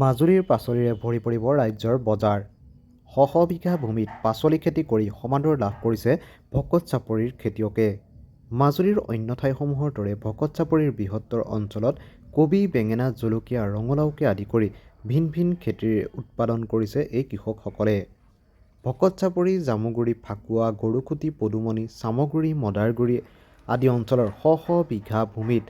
মাজুলীৰ পাচলিৰে ভৰি পৰিব ৰাজ্যৰ বজাৰ। শ শ বিঘা ভূমিত পাচলি খেতি কৰি সমাদৰ লাভ কৰিছে ভকত চাপৰিৰ খেতিয়কে। মাজুলীৰ অন্য ঠাইসমূহৰ দৰে ভকত চাপৰিৰ বৃহত্তৰ অঞ্চলত কবি, বেঙেনা, জলকীয়া, ৰঙালাওকে আদি কৰি ভিন ভিন খেতিৰ উৎপাদন কৰিছে এই কৃষকসকলে। ভকত চাপৰি, জামুগুৰি, ফাকুৱা, গৰুখুটি, পদুমনি, চামগুৰি, মদাৰগুৰি আদি অঞ্চলৰ শ শ বিঘা ভূমিত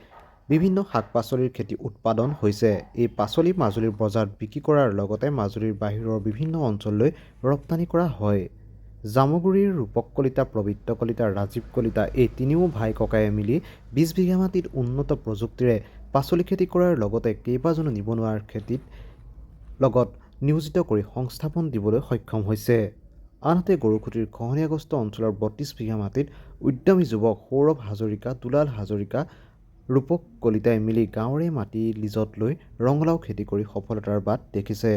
বিভিন্ন শাক-পাচলিৰ খেতি উৎপাদন হৈছে। এই পাচলি মাজুলীৰ বজাৰত বিক্ৰী কৰাৰ লগতে মাজুলীৰ বাহিৰৰ বিভিন্ন অঞ্চললৈ ৰপ্তানি কৰা হয়। জামুগুৰিৰ ৰূপক কলিতা, পবিত্ৰ কলিতা, ৰাজীৱ কলিতা এই তিনিও ভাই ককায়ে মিলি ২০ বিঘা মাটিত উন্নত প্ৰযুক্তিৰে পাচলি খেতি কৰাৰ লগতে কেইবাজনো নিবনুৱাৰ খেতিত লগত নিয়োজিত কৰি সংস্থাপন দিবলৈ সক্ষম হৈছে। আনহাতে গৰুখুটিৰ খহনীয়াগ্ৰস্ত অঞ্চলৰ ৩২ বিঘা মাটিত উদ্যমী যুৱক সৌৰভ হাজৰিকা, দুলাল হাজৰিকা, ৰূপক কলিতাই মিলি গাঁৱৰে মাটি লিজত লৈ ৰঙালাও খেতি কৰি সফলতাৰ বাট দেখিছে।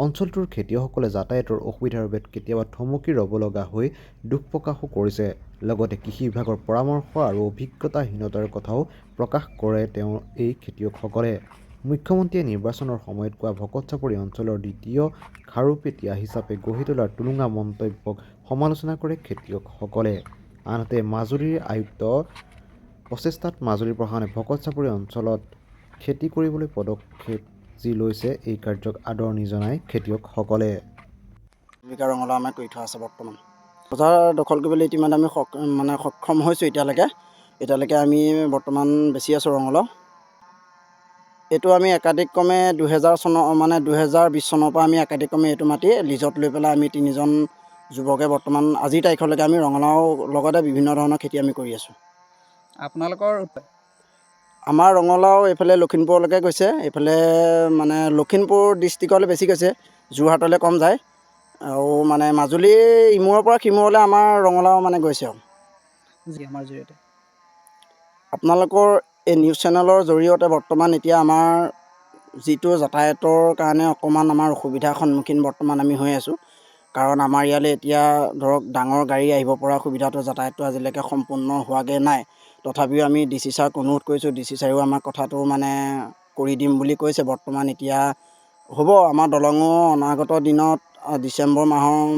অঞ্চলটোৰ খেতিয়কসকলে যাতায়াতৰ অসুবিধাৰ বাবে কেতিয়াবা থমকি ৰ'ব লগা হৈ দুখ প্ৰকাশো কৰিছে। লগতে কৃষি বিভাগৰ পৰামৰ্শ আৰু অভিজ্ঞতাহীনতাৰ কথাও প্ৰকাশ কৰে তেওঁৰ এই খেতিয়কসকলে। মুখ্যমন্ত্ৰীয়ে নিৰ্বাচনৰ সময়ত কোৱা ভকত চাপৰি অঞ্চলৰ দ্বিতীয় খাৰুপেটীয়া হিচাপে গঢ়ি তোলাৰ টুলুঙা মন্তব্যক সমালোচনা কৰে খেতিয়কসকলে। আনহাতে মাজুলীৰ আয়ুক্ত প্ৰচেষ্টাত মাজুলী প্ৰশাসনে ভকত চাপৰি অঞ্চলত খেতি কৰিবলৈ পদক্ষেপ যি লৈছে এই কাৰ্যক আদৰণি জনায় খেতিয়কসকলে। বিঘা ৰঙালাও আমাৰ কৰি থোৱা আছে বৰ্তমান। বজাৰ দখল কৰিবলৈ ইতিমধ্যে আমি সক্ষম হৈছোঁ। এতিয়ালৈকে আমি বৰ্তমান বেচি আছোঁ ৰঙালাও। এইটো আমি একাধিক্ৰমে 2020 চনৰ পৰা আমি একাধিক্ৰমে এইটো মাটি লিজত লৈ পেলাই আমি 3জন যুৱকে বৰ্তমান আজিৰ তাৰিখলৈকে আমি ৰঙালাও লগতে বিভিন্ন ধৰণৰ খেতি আমি কৰি আছোঁ। আপোনালোকৰ আমাৰ ৰঙালাও এইফালে লখিমপুৰলৈকে গৈছে, এইফালে লখিমপুৰ ডিষ্ট্ৰিক্টলৈ বেছি গৈছে, যোৰহাটলৈ কম যায়। আৰু মাজুলী ইমূৰৰ পৰা সিমূৰলৈ আমাৰ ৰঙালাও গৈছে। আৰু আমাৰ জৰিয়তে আপোনালোকৰ এই নিউজ চেনেলৰ জৰিয়তে বৰ্তমান এতিয়া আমাৰ যিটো যাতায়াতৰ কাৰণে অকণমান আমাৰ অসুবিধাৰ সন্মুখীন বৰ্তমান আমি হৈ আছোঁ। কাৰণ আমাৰ ইয়ালৈ এতিয়া ধৰক ডাঙৰ গাড়ী আহিব পৰা সুবিধাটো যাতায়াতটো আজিলৈকে সম্পূৰ্ণ হোৱাগৈ নাই। তথাপিও আমি DC ছাৰক অনুৰোধ কৰিছোঁ, DC ছাৰেও আমাৰ কথাটো কৰি দিম বুলি কৈছে। বৰ্তমান এতিয়া হ'ব, আমাৰ দলঙো অনাগত দিনত ডিচেম্বৰ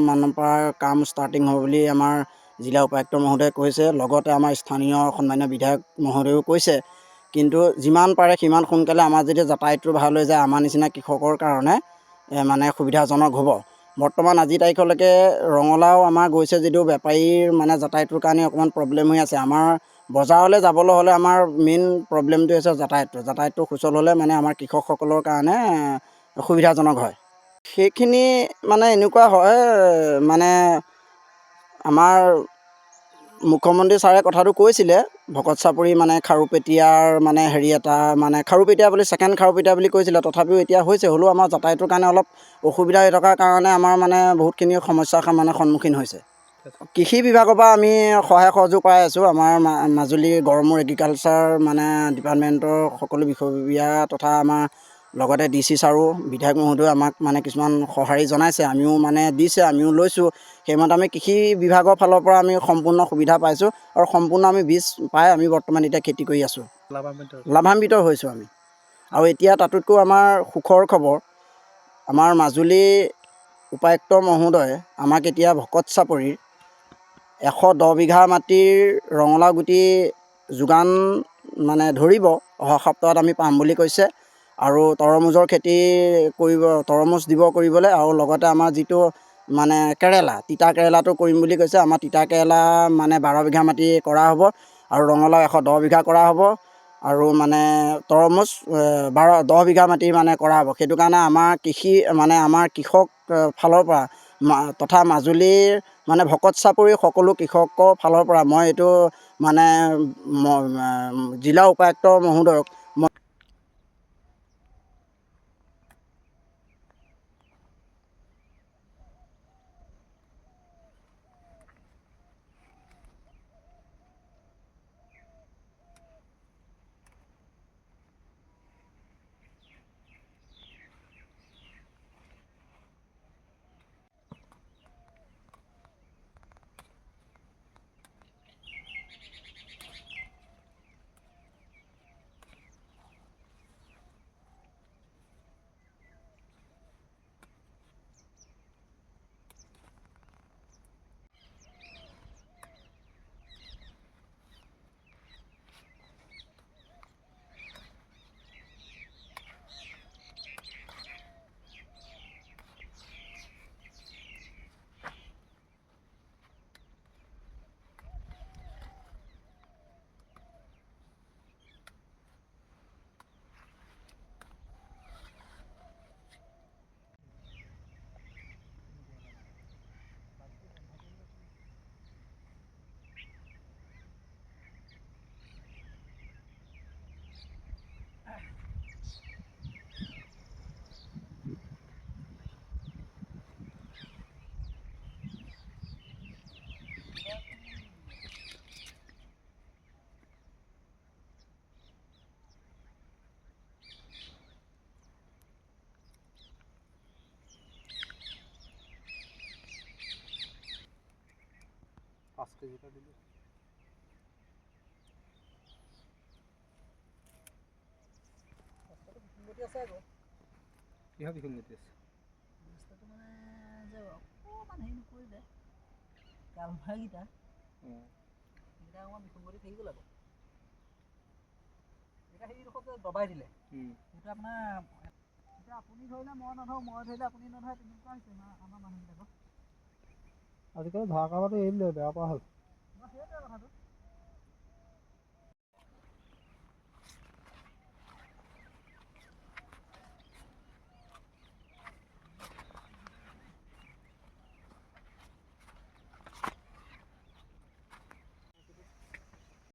মানৰ পৰা কাম ষ্টাৰ্টিং হ'ব বুলি আমাৰ জিলা উপায়ুক্ত মহোদয়ে কৈছে। লগতে আমাৰ স্থানীয় সন্মানীয় বিধায়ক মহোদয়েও কৈছে। কিন্তু যিমান পাৰে সিমান সোনকালে আমাৰ যদি যাতায়াতটো ভাল হৈ যায় আমাৰ নিচিনা কৃষকৰ কাৰণে সুবিধাজনক হ'ব। বৰ্তমান আজিৰ তাৰিখলৈকে ৰঙালাও আমাৰ গৈছে যদিও বেপাৰীৰ যাতায়াতৰ কাৰণে অকণমান প্ৰব্লেম হৈ আছে। আমাৰ বজাৰলৈ যাবলৈ হ'লে আমাৰ মেইন প্ৰব্লেমটো হৈছে যাতায়াতটো সুচল হ'লে আমাৰ কৃষকসকলৰ কাৰণে সুবিধাজনক হয়। সেইখিনি এনেকুৱা হয়, আমাৰ মুখ্যমন্ত্ৰী ছাৰে কথাটো কৈছিলে ভকত চাপৰি খাৰুপেটীয়াৰ হেৰি এটা খাৰুপেটীয়া বুলি ছেকেণ্ড খাৰুপেটীয়া বুলি কৈছিলে। তথাপিও এতিয়া হৈছে, হ'লেও আমাৰ যাতায়াতৰ কাৰণে অলপ অসুবিধা হৈ থকাৰ কাৰণে আমাৰ বহুতখিনি সমস্যাৰ সন্মুখীন হৈছে। কৃষি বিভাগৰ পৰা আমি সহায় সহযোগ পাই আছোঁ। আমাৰ মাজুলী গড়মূৰ এগ্ৰিকালচাৰ ডিপাৰ্টমেণ্টৰ সকলো বিষয়ববীয়া তথা আমাৰ লগতে DC ছাৰো বিধায়ক মহোদয়ে আমাক কিছুমান সঁহাৰি জনাইছে, আমিও দিছে, আমিও লৈছোঁ। সেইমতে আমি কৃষি বিভাগৰ ফালৰ পৰা আমি সম্পূৰ্ণ সুবিধা পাইছোঁ আৰু সম্পূৰ্ণ আমি বীজ পাই আমি বৰ্তমান এতিয়া খেতি কৰি আছোঁ, লাভান্বিত হৈছোঁ আমি। আৰু এতিয়া তাতোতকৈ আমাৰ সুখৰ খবৰ, আমাৰ মাজুলী উপায়ুক্ত মহোদয়ে আমাক এতিয়া ভকত চাপৰিৰ 110 বিঘা মাটিৰ ৰঙালাও গুটি যোগান ধৰিব, অহা সপ্তাহত আমি পাম বুলি কৈছে। আৰু তৰমুজৰ খেতি তৰমুজ দিব কৰিবলৈ, আৰু লগতে আমাৰ যিটো কেৰেলা, তিতা কেৰেলাটো কৰিম বুলি কৈছে। আমাৰ তিতা কেৰেলা 12 বিঘা মাটি কৰা হ'ব আৰু ৰঙালাও 110 বিঘা কৰা হ'ব আৰু তৰমুজ 10 বিঘা মাটি কৰা হ'ব। সেইটো কাৰণে আমাৰ আমাৰ কৃষক ফালৰ পৰা তথা মাজুলীৰ ভকত চাপৰিৰ সকলো কৃষকৰ ফালৰ পৰা মই এইটো জিলা উপায়ুক্ত মহোদয়ক বিসংগতি আছে আকৌ কিহৰ বিসংগতি আছে ৰাস্তাটো মানে যে অকণমান হেৰি নকৰিলে কালভাৰকেইটা সেইকেইটা অকণমান বিসংগতি থাকি গ'ল আকৌ এতিয়া সেইডোখৰত যে দবাই দিলে সেইটো আপোনাৰ এতিয়া আপুনি ধৰিলে মই নধৰোঁ মই ধৰিলে আপুনি নধৰে তেনেকুৱা হৈছে আমাৰ মানুহবিলাকৰ আজিকালি ধৰা কামটো এৰি দিলে বেয়া পোৱা হ'ল সেইটোৱে কথাটো